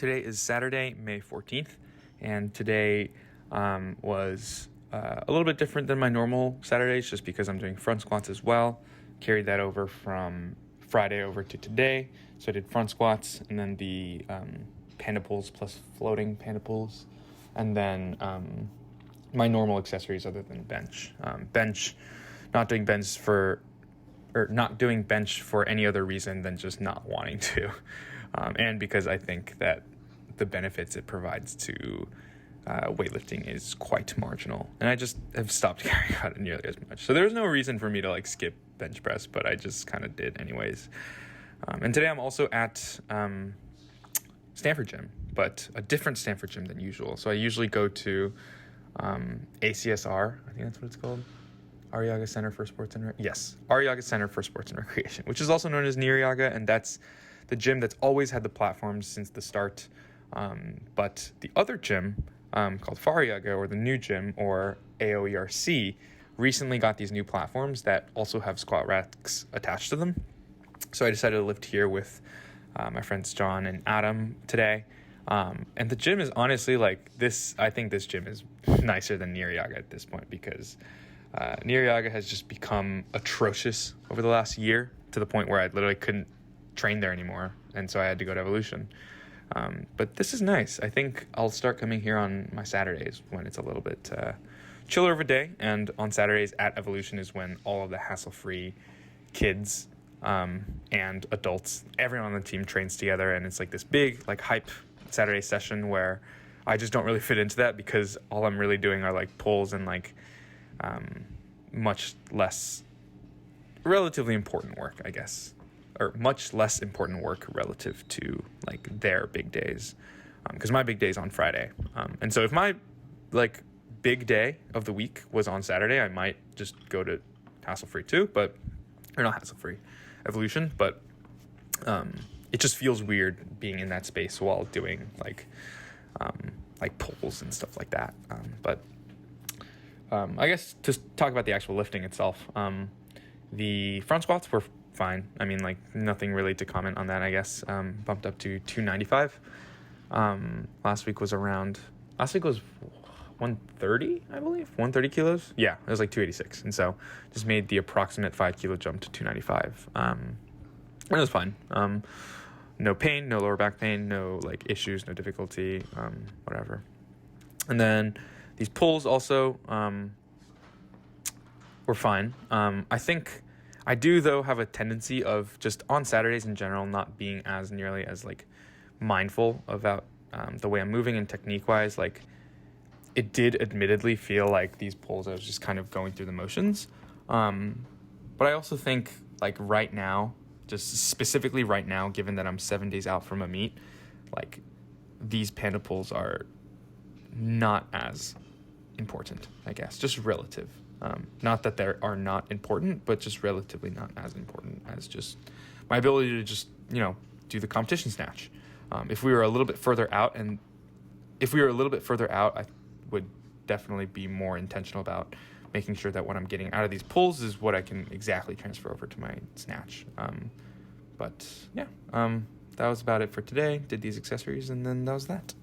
Today is Saturday, May 14th, and today was a little bit different than my normal Saturdays just because I'm doing front squats as well. Carried that over from Friday over to today. So I did front squats and then the panda pulls plus floating panda pulls, and then my normal accessories other than bench. Not doing bench for any other reason than just not wanting to. And because I think that the benefits it provides to weightlifting is quite marginal. And I just have stopped caring about it nearly as much. So there's no reason for me to skip bench press, but I just kind of did anyways. And today I'm also at Stanford Gym, but a different Stanford Gym than usual. So I usually go to ACSR, I think that's what it's called. Arriaga Center for Sports and Arriaga Center for Sports and Recreation, which is also known as Arriaga, and that's the gym that's always had the platforms since the start. But the other gym, called Fariaga, or the new gym, or AOERC, recently got these new platforms that also have squat racks attached to them. So I decided to lift here with my friends John and Adam today. And the gym is honestly I think this gym is nicer than Arriaga at this point, because Arriaga has just become atrocious over the last year to the point where I literally couldn't train there anymore, and so I had to go to Evolution. But this is nice. I think I'll start coming here on my Saturdays when it's a little bit chiller of a day, and on Saturdays at Evolution is when all of the hassle-free kids and adults, everyone on the team trains together, and it's this big hype Saturday session where I just don't really fit into that because all I'm really doing are pulls and much less relatively important work, I guess, or much less important work relative to their big days, because my big day is on Friday, and so if my big day of the week was on Saturday, I might just go to hassle-free too, or not hassle-free, Evolution, but it just feels weird being in that space while doing pulls and stuff like that. But I guess to talk about the actual lifting itself, the front squats were fine. I mean, nothing really to comment on that, I guess. Bumped up to 295. Last week was 130, I believe. 130 kilos. Yeah, it was 286. And so just made the approximate 5 kilo jump to 295. And it was fine. No pain, no lower back pain, no issues, no difficulty, whatever. And then these pulls also were fine. I think I do, though, have a tendency of just on Saturdays in general not being as nearly as mindful about the way I'm moving, and technique-wise, it did admittedly feel like these pulls I was just kind of going through the motions. But I also think right now, just specifically right now, given that I'm 7 days out from a meet, these panda pulls are not as important, I guess, just relative. Not that they are not important, but just relatively not as important as just my ability to just, do the competition snatch. If we were a little bit further out, I would definitely be more intentional about making sure that what I'm getting out of these pulls is what I can exactly transfer over to my snatch. But yeah, that was about it for today. Did these accessories, and then that was that.